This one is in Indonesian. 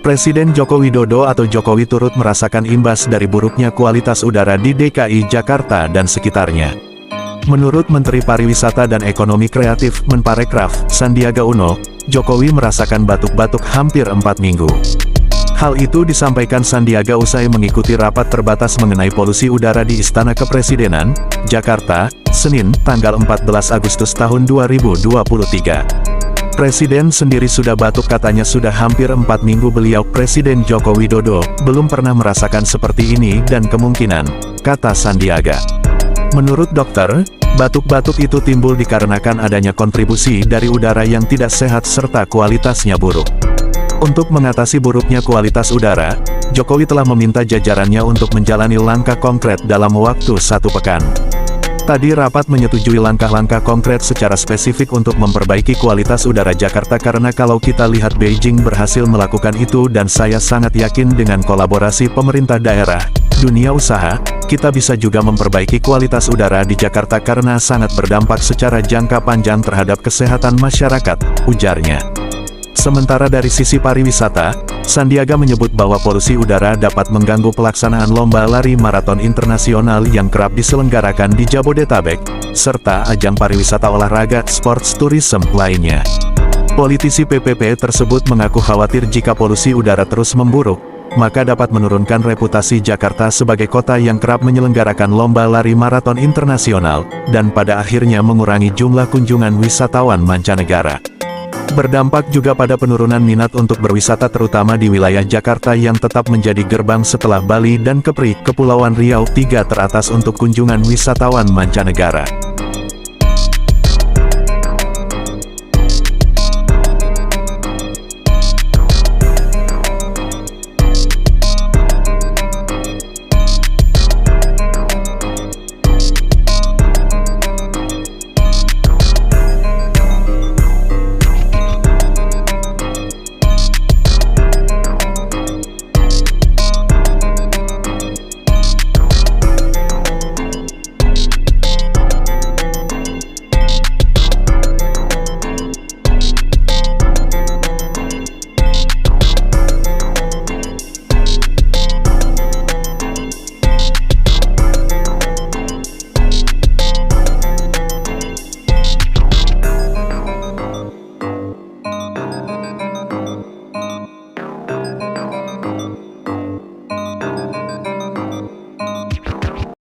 Presiden Joko Widodo atau Jokowi turut merasakan imbas dari buruknya kualitas udara di DKI Jakarta dan sekitarnya. Menurut Menteri Pariwisata dan Ekonomi Kreatif Menparekraf, Sandiaga Uno, Jokowi merasakan batuk-batuk hampir 4 minggu. Hal itu disampaikan Sandiaga usai mengikuti rapat terbatas mengenai polusi udara di Istana Kepresidenan, Jakarta, Senin, tanggal 14 Agustus tahun 2023. Presiden sendiri sudah batuk, katanya sudah hampir 4 minggu Presiden Joko Widodo belum pernah merasakan seperti ini dan kemungkinan, kata Sandiaga. Menurut dokter, batuk-batuk itu timbul dikarenakan adanya kontribusi dari udara yang tidak sehat serta kualitasnya buruk. Untuk mengatasi buruknya kualitas udara, Jokowi telah meminta jajarannya untuk menjalani langkah konkret dalam waktu 1 pekan. Tadi rapat menyetujui langkah-langkah konkret secara spesifik untuk memperbaiki kualitas udara Jakarta karena kalau kita lihat Beijing berhasil melakukan itu dan saya sangat yakin dengan kolaborasi pemerintah daerah, dunia usaha, kita bisa juga memperbaiki kualitas udara di Jakarta karena sangat berdampak secara jangka panjang terhadap kesehatan masyarakat, ujarnya. Sementara dari sisi pariwisata, Sandiaga menyebut bahwa polusi udara dapat mengganggu pelaksanaan lomba lari maraton internasional yang kerap diselenggarakan di Jabodetabek, serta ajang pariwisata olahraga sports tourism lainnya. Politisi PPP tersebut mengaku khawatir jika polusi udara terus memburuk, maka dapat menurunkan reputasi Jakarta sebagai kota yang kerap menyelenggarakan lomba lari maraton internasional, dan pada akhirnya mengurangi jumlah kunjungan wisatawan mancanegara. Berdampak juga pada penurunan minat untuk berwisata terutama di wilayah Jakarta yang tetap menjadi gerbang setelah Bali dan Kepri, Kepulauan Riau 3 teratas untuk kunjungan wisatawan mancanegara.